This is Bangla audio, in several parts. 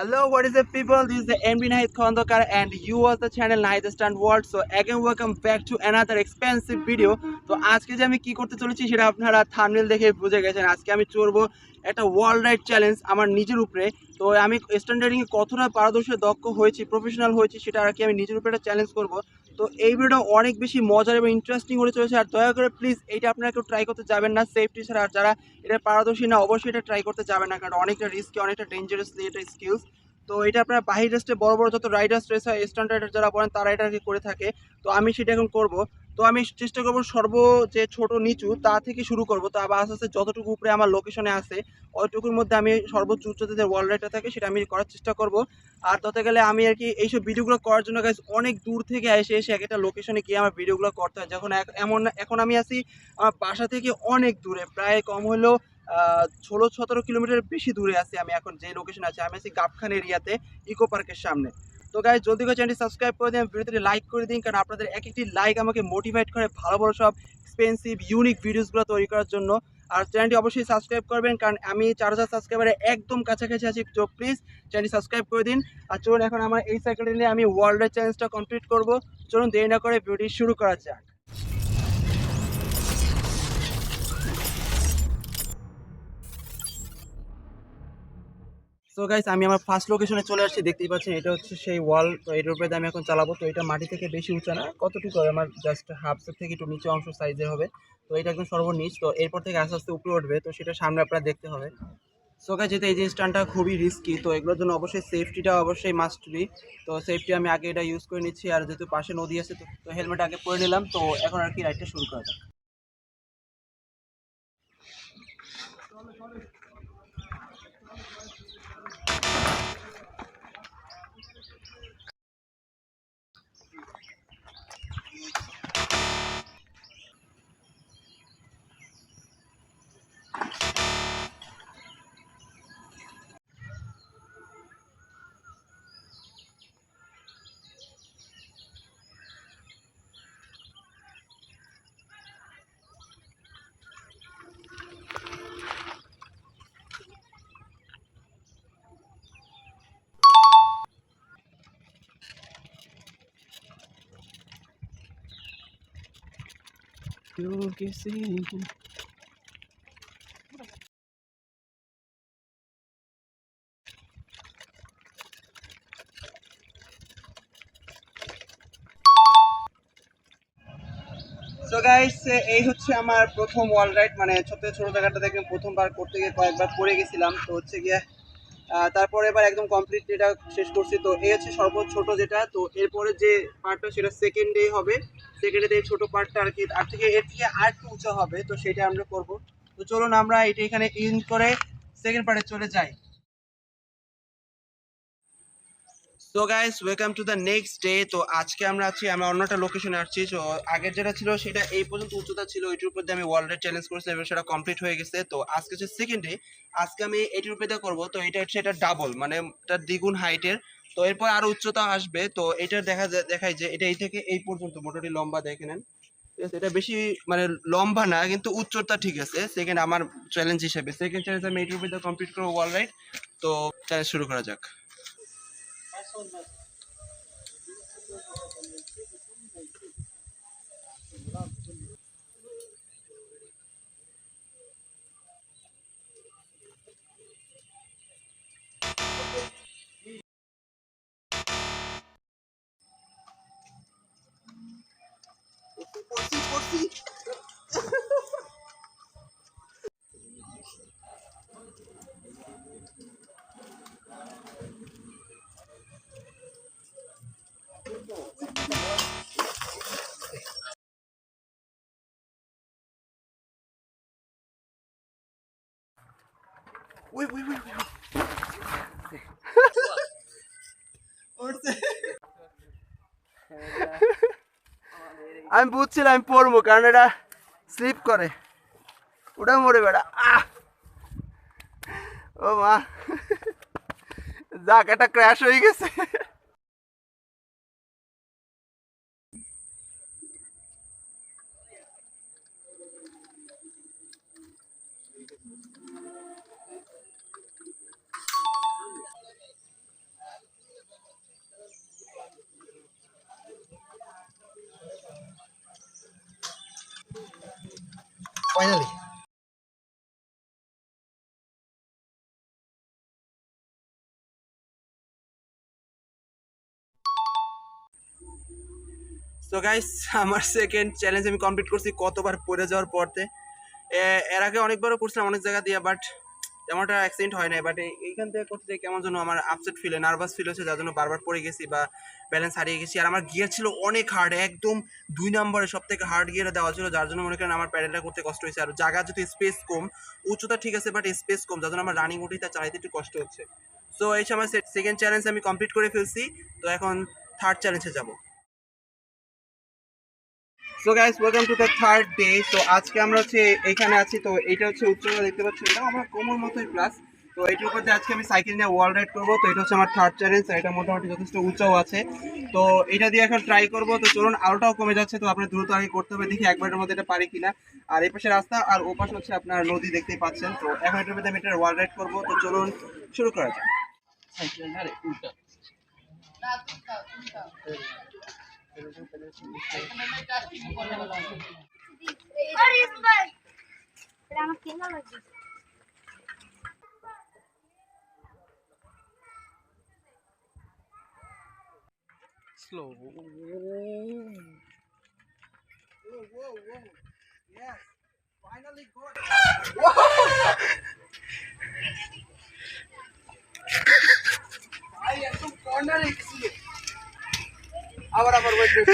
Hello, what is up, people? This is the MB Nahid Khondokar, and you watch the channel Nahid Stand World. So again, welcome back to another expensive video. তো আজকে যে আমি কি করতে চলেছি সেটা আপনারা থাম্বনেল দেখে বুঝে গেছেন। আজকে আমি চড়বো একটা ওয়ার্ল্ড রাইড চ্যালেঞ্জ আমার নিজের উপরে। তো আমি স্ট্যান্ডার্ডিং এ কতটা পারদর্শী দক্ষ হয়েছি, প্রফেশনাল হয়েছি, সেটা আর কি আমি নিজের উপরে একটা চ্যালেঞ্জ করব। তো এই ভিডিওটা অনেক বেশি মজার এবং ইন্টারেস্টিং হতে চলেছে। আর দয়া করে প্লিজ এইটা আপনারা কেউ ট্রাই করতে যাবেন না সেফটি ছাড়া। আর যারা এটা পারদর্শী না, অবশ্যই এটা ট্রাই করতে যাবেন না, কারণ অনেকটা রিস্কি, অনেকটা ডেঞ্জারাসলি এটা স্কিলস। তো এটা আপনার বাহির রেস্টে বড় বড় যত রাইডার্স রেস হয়, স্ট্যান্ড রাইডার যারা বলেন তারা এটা করে থাকে। তো আমি সেটা এখন করব। তো আমি চেষ্টা করবো যে ছোট নিচু তা থেকে শুরু করব। তো আবার আস্তে আস্তে যতটুকু উপরে আমার লোকেশনে আছে অতটুকুর মধ্যে আমি সর্বোচ্চ উচ্চতাতে যে ওয়ার্ল্ড রাইডটা থাকে সেটা আমি করার চেষ্টা করব। আর তাতে গেলে আমি আর কি এইসব ভিডিওগুলো করার জন্য গাইস অনেক দূর থেকে এসে এসে এক একটা লোকেশনে গিয়ে আমার ভিডিওগুলো করতে হয়। যখন এখন আমি আছি আমার বাসা থেকে অনেক দূরে, প্রায় কম হলেও 16-17 কিলোমিটার বেশি দূরে আছি। আমি এখন যে লোকেশন আছে, আমি আছি গাবখান এরিয়াতে, ইকো পার্কের সামনে। তো গাইস, জলদি করে চ্যানেলটি সাবস্ক্রাইব করে দিন, ভিডিওতে লাইক করে দিন, কারণ আপনাদের এক একটি লাইক আমাকে মোটিভেট করে ভালো ভালো সব এক্সপেন্সিভ ইউনিক ভিডিওসগুলো তৈরি করার জন্য। আর চ্যানেলটি অবশ্যই সাবস্ক্রাইব করবেন, কারণ আমি 4000 সাবস্ক্রাইবারে একদম কাছাকাছি আছি। তো প্লিজ চ্যানেলটি সাবস্ক্রাইব করে দিন। আর চলুন এখন আমার এই সাইকেলটি নিয়ে আমি ওয়ার্ল্ডের চ্যালেঞ্জটা কমপ্লিট করব। চলুন দেরি না করে ভিডিওটি শুরু করা যাক। সো গাইস, আমি আমার ফার্স্ট লোকেশনে চলে আসছি। দেখতেই পাচ্ছেন এটা হচ্ছে সেই ওয়াল। তো এটার উপরে আমি এখন চালাবো। তো এটা মাটি থেকে বেশি উঁচা না, কতটুকু হবে আমার জাস্ট হাফসের থেকে একটু নিচে অংশ সাইজের হবে। তো এটা একদম সর্বনিচ। তো এরপর থেকে আস্তে আস্তে উপরে উঠবে, তো সেটা সামনে আপনারা দেখতে হবে। সো গাইস, যেহেতু এই যে স্ট্যান্ডটা খুবই রিস্কি, তো এগুলোর জন্য অবশ্যই সেফটিটা অবশ্যই মাস্ট বি। তো সেফটি আমি আগে এটা ইউজ করে নিচ্ছি। আর যেহেতু পাশে নদী আছে, তো হেলমেট আগে পরে নিলাম। তো এখন আর কি রাইডটা শুরু করা যাক। সো গাইস, এই হচ্ছে আমার প্রথম ওয়াল রাইড। মানে ছোট ছোট জায়গাটা দেখবেন প্রথমবার করতে গিয়ে কয়েকবার পড়ে গেছিলাম। তো হচ্ছে গিয়ে তারপরে এবার একদম কমপ্লিট এটা শেষ করছি। তো এই হচ্ছে সর্বোচ্চ ছোট যেটা। তো এরপরে যে পার্টটা সেটা সেকেন্ড ডে হবে। সেকেন্ড ডে এই ছোট পার্টটা আর কি এর থেকে আর একটু উঁচা হবে। তো সেটা আমরা করব। তো চলুন আমরা এটা এখানে ইন করে সেকেন্ড পার্টে চলে যাই। So guys, welcome to the next day. তো আজকে আমি অন্য একটা লোকেশনে আসছি। তো আগের যেটা ছিল সেটা এই পর্যন্ত উচ্চতা ছিল, এটির উপর দিয়ে আমি ওয়ার্ল্ড চ্যালেঞ্জ করেছিলাম এবং সেটা কমপ্লিট হয়ে গেছে। তো আজকে হচ্ছে সেকেন্ড ডে। আজকে আমি এটির উপরে দিয়ে করবো। তো এটা হচ্ছে এটা ডাবল, মানে এটা দ্বিগুণ হাইটের। তো এরপর আরো উচ্চতা আসবে। তো এটা দেখায় যে এটা এই থেকে এই পর্যন্ত মোটামুটি লম্বা, দেখে নেন। ঠিক আছে, এটা বেশি মানে লম্বা না, কিন্তু উচ্চতা ঠিক আছে। সেকেন্ড আমার চ্যালেঞ্জ হিসেবে সেকেন্ড চ্যালেঞ্জ আমি এটির উপরে দিয়ে কমপ্লিট করবো ওয়ার্ল্ড রাইড। তো চ্যালেঞ্জ শুরু করা যাক। Wait, wait, wait, wait. আমি বুঝছিলাম আমি পড়বো, কারণ এটা স্লিপ করে। ওটা মরে বেড়া। ও মা, যাক, এটা ক্র্যাশ হয়ে গেছে। ফাইনালি। সো গাইস, আমার সেকেন্ড চ্যালেঞ্জ আমি কমপ্লিট করছি কতবার পড়ে যাওয়ার পরতে। এর আগে অনেকবারও করছিলাম অনেক জায়গা দিয়ে, বাট তেমনটা অ্যাক্সিডেন্ট হয় নাই। বাট এইখান থেকে করতে কেমন যেন আমার আপসেট ফিল হয়, নার্ভাস ফিল হচ্ছে, যার জন্য বারবার পড়ে গেছি বা ব্যালেন্স হারিয়ে গেছি। আর আমার গিয়ার ছিল অনেক হার্ড, একদম 2 নম্বরে সব থেকে হার্ড গিয়ারে দেওয়া ছিল, যার জন্য মনে করেন আমার প্যাডেলটা করতে কষ্ট হয়েছে। আর জায়গা যদি স্পেস কম, উচ্চতা ঠিক আছে বাট স্পেস কম, যার জন্য আমার রানিং উঠিতে চালাইতে একটু কষ্ট হচ্ছে। সো এই সময় সেকেন্ড চ্যালেঞ্জ আমি কমপ্লিট করে ফেলছি। তো এখন থার্ড চ্যালেঞ্জে যাবো। So guys, welcome to the third day. তো আজকে আমরা হচ্ছে এইখানে আছি। তো এটা হচ্ছে উচ্চতা দেখতে পাচ্ছি, এটা আমার কোমর মতোই প্লাস। তো এটার উপর দিয়ে আজকে আমি সাইকেল নিয়ে ওয়াল রাইড করবো। তো এটা হচ্ছে আমার থার্ড চ্যালেঞ্জ, এটা মোটামুটি যথেষ্ট উঁচাও আছে। তো এটা দিয়ে এখন ট্রাই করবো। তো চলুন, আলোটাও কমে যাচ্ছে, তো আপনার দ্রুত আগে করতে হবে, দেখি একবারের মধ্যে এটা পারি কিনা। আর এই পাশে রাস্তা, আর ও পাশে হচ্ছে আপনার নদী দেখতেই পাচ্ছেন। তো এখন এটার মধ্যে আমি এটা ওয়াল রাইড করবো। তো চলুন শুরু করা যাক। Slow. Whoa, whoa, whoa. Yes. Finally got it. Whoa! I am to corner it. আবার wait, wait.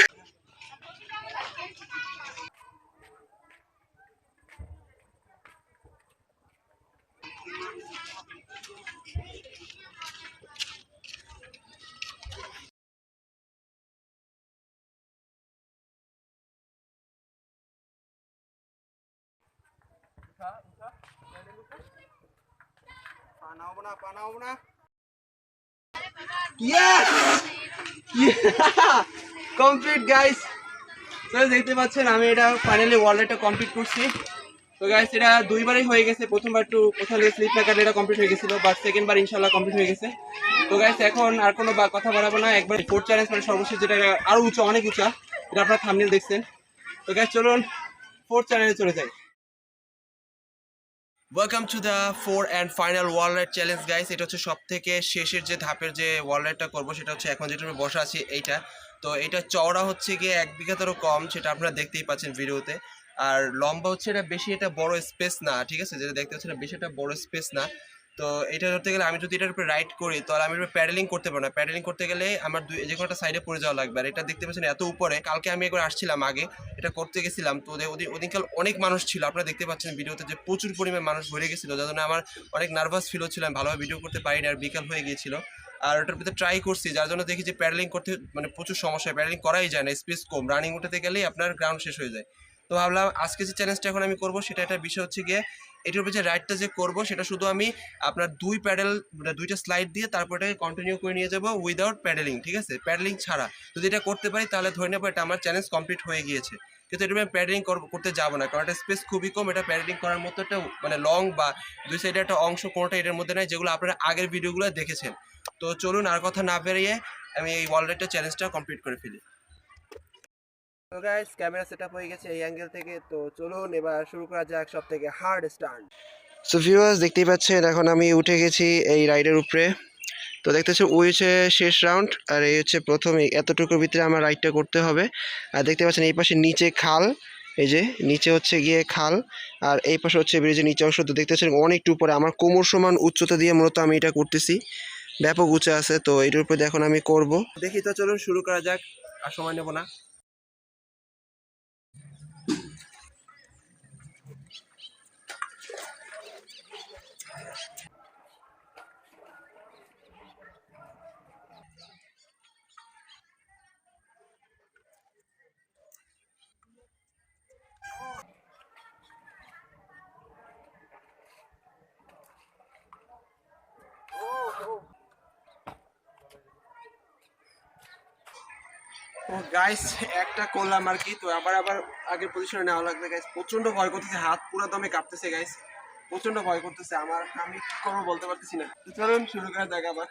পানাও না। Yes! Yeah! Complete guys. তো দেখতে পাচ্ছেন আমি এটা ফাইনালি ওয়ালেটটা কমপ্লিট করছি। তো গাইস, এটা দুইবারই হয়ে গেছে। প্রথমবার একটু কোথাও স্লিপ না কাটলে এটা কমপ্লিট হয়ে গেছিল, বাট সেকেন্ড বার ইনশাআল্লাহ কমপ্লিট হয়ে গেছে। তো গাইস, এখন আর কোনো কথা বাড়াবো না, একবার ফোর্থ চ্যালেঞ্জ মানে সর্বশেষ, যেটা আরো উঁচা, অনেক উঁচা, এটা আপনারা থাম্বনেল দেখছেন। তো গাইস চলুন ফোর্থ চ্যালেঞ্জে চলে যাই। Welcome to the four and final wall ride challenge guys. এটা হচ্ছে সব থেকে শেষের যে ধাপের যে ওয়াল রাইডটা করবো, সেটা হচ্ছে এখন যেটা আমি বসা আছি এইটা। তো এটা চওড়া হচ্ছে গিয়ে 1 বিঘাতেরও কম, সেটা আপনারা দেখতেই পাচ্ছেন ভিডিওতে। আর লম্বা হচ্ছে এটা বেশি, এটা বড় স্পেস না, ঠিক আছে, যেটা দেখতে পাচ্ছেন বেশি এটা বড় স্পেস না। তো এটা ধরতে গেলে আমি যদি এটার উপরে রাইড করি, তাহলে আমি প্যাডেলিং করতে পারবো না। প্যাডেলিং করতে গেলে আমার যে কোনো একটা সাইডে পড়ে যাওয়া লাগবে। আর এটা দেখতে পাচ্ছেন এত উপরে। কালকে আমি একবার আসছিলাম, আগে এটা করতে গেছিলাম, তো ওদিনকাল অনেক মানুষ ছিল, আপনারা দেখতে পাচ্ছেন ভিডিওতে যে প্রচুর পরিমাণ মানুষ ভরে গেছিলো, যার জন্য আমার অনেক নার্ভাস ফিল হচ্ছিল, আমি ভালোভাবে ভিডিও করতে পারিনি, আর বিকাল হয়ে গিয়েছিল। আর ওটার ভিতরে ট্রাই করছি, যার জন্য দেখি যে প্যাডেলিং করতে মানে প্রচুর সমস্যা, প্যাডেলিং করাই যায় না, স্পেস কম, রানিং উঠাতে গেলেই আপনার গ্রাউন্ড শেষ হয়ে যায়। তো ভাবলাম আজকে যে চ্যালেঞ্জটা এখন আমি করবো, সেটা একটা বিষয় হচ্ছে গিয়ে এটার উপরে যে রাইডটা যে করবো, সেটা শুধু আমি আপনার দুইটা স্লাইড দিয়ে তারপর এটাকে কন্টিনিউ করে নিয়ে যাবো উইদাউট প্যাডেলিং, ঠিক আছে, প্যাডেলিং ছাড়া। যদি এটা করতে পারি তাহলে ধরে নেবো এটা আমার চ্যালেঞ্জ কমপ্লিট হয়ে গিয়েছে। কিন্তু এটা আমি প্যাডেলিং করতে যাবো না, কারণ এটা স্পেস খুবই কম, এটা প্যাডেলিং করার মতো একটা মানে লং বা দুই সাইডে একটা অংশ কোনোটা এটার মধ্যে নাই, যেগুলো আপনারা আগের ভিডিওগুলো দেখেছেন। তো চলুন আর কথা না বেরিয়ে আমি এই ওয়াল রাইডটা চ্যালেঞ্জটা কমপ্লিট করে ফেলি। তো গাইস, ক্যামেরা সেটআপ হয়ে গেছে এই অ্যাঙ্গেল থেকে। তো চলুন এবার শুরু করা যাক সব থেকে হার্ড স্টান্ট। সো ভিউয়ার্স, দেখতেই পাচ্ছেন এখন আমি উঠে গেছি এই রাইডের উপরে। তো দেখতেছি ওই হচ্ছে শেষ রাউন্ড, আর এই হচ্ছে প্রথম। এতটুকুর ভিতরে আমার রাইডটা করতে হবে। আর দেখতে পাচ্ছেন এই পাশে নিচে খাল, এই যে নিচে হচ্ছে গিয়ে খাল, আর এই পাশে হচ্ছে ব্রিজের নিচে অংশ। তো দেখতেছেন অনেকটু উপরে, আমার কোমর সমান উচ্চতা দিয়ে মূলত আমি এটা করতেছি, ব্যাপক উঁচা আছে। তো এটার উপরে এখন আমি করব, দেখি। তো চলুন শুরু করা যাক, আর সময় নেব না। ও গাইস, একটা করলাম আর কি। তো আবার আগের পজিশনে নেওয়া লাগবে গাইস। প্রচন্ড ভয় করতেছে, হাত পুরো দমে কাঁপতেছে গাইস, প্রচন্ড ভয় করতেছে আমার। আমি কি করবো বলতে পারতেছি না। চলুন শুরু করা যাক আবার।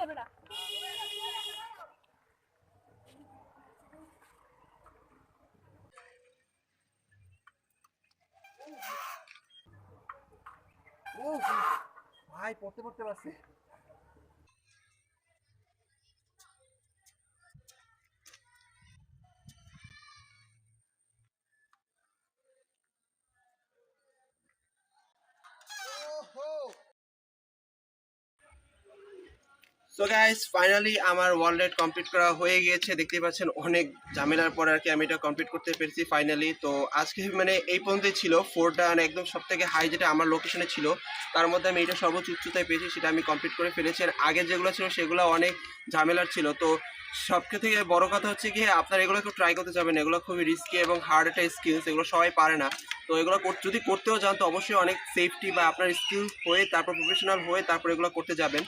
ও ভাই পড়তে পড়তে পারছি। সো গাইস ফাইনালি আমার ওয়ার্ল্ড কমপ্লিট করা হয়ে গিয়েছে, দেখতেই পাচ্ছেন অনেক ঝামেলার পর আর কি আমি এটা কমপ্লিট করতে পেরেছি ফাইনালি। তো আজকে মানে এই পর্যন্তই ছিল 4 ডান, একদম সব থেকে হাই যেটা আমার লোকেশনে ছিল তার মধ্যে আমি এটা সর্বোচ্চ উচ্চতায় পেয়েছি, সেটা আমি কমপ্লিট করে ফেলেছি। আর আগে যেগুলো ছিল সেগুলো অনেক ঝামেলার ছিল। তো সব থেকে বড় কথা হচ্ছে কি আপনার এগুলো একটু ট্রাই করতে যাবেন, এগুলো খুবই রিস্কি এবং হার্ড একটা স্কিলস, এগুলো সবাই পারে না। তো এগুলো যদি করতেও যান তো অবশ্যই অনেক সেফটি বা আপনার স্কিলস হয়ে তারপর প্রফেশনাল হয়ে তারপর এগুলো করতে যাবেন।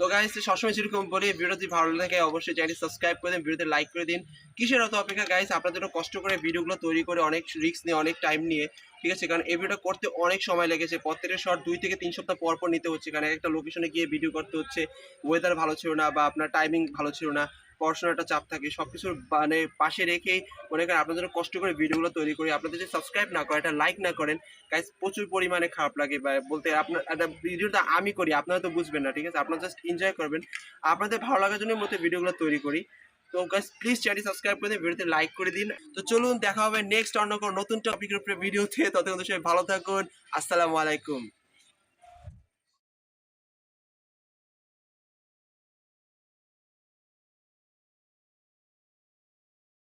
তো গাইস সবসময় যেরকম বলি, ভিডিও যদি ভালো লাগে অবশ্যই চ্যানেলটি সাবস্ক্রাইব করে দিন, ভিডিওতে লাইক করে দিন। কিসের অত অপেক্ষা গাইস, আপনাদের জন্য কষ্ট করে ভিডিওগুলো তৈরি করে অনেক রিস্ক নিয়ে অনেক টাইম নিয়ে, ঠিক আছে, কারণ এই ভিডিওটা করতে অনেক সময় লেগেছে। প্রত্যেকটা শর্ট 2 থেকে 3 সপ্তাহ পর পর নিতে হচ্ছে, কারণ একটা লোকেশনে গিয়ে ভিডিও করতে হচ্ছে, ওয়েদার ভালো ছিল না বা আপনার টাইমিং ভালো ছিল না, পড়াশোনার একটা চাপ থাকে, সব কিছুর মানে পাশে রেখেই মনে করেন আপনাদের জন্য কষ্ট করে ভিডিওগুলো তৈরি করি। আপনাদের যদি সাবস্ক্রাইব না করেন, এটা লাইক না করেন গাইস, প্রচুর পরিমাণে খারাপ লাগে। বা বলতে আপনার একটা ভিডিওটা আমি করি আপনারা তো বুঝবেন না, ঠিক আছে, আপনারা জাস্ট এনজয় করবেন, আপনাদের ভালো লাগার জন্য মতো ভিডিওগুলো তৈরি করি। তো গাইস প্লিজ চ্যানেল সাবস্ক্রাইব করে দিন, ভিডিওতে লাইক করে দিন। তো চলুন দেখা হবে নেক্সট অন্য কোনো নতুন টপিকের উপরে ভিডিওতে, ততক্ষণ সবাই ভালো থাকুন, আসসালামু আলাইকুম।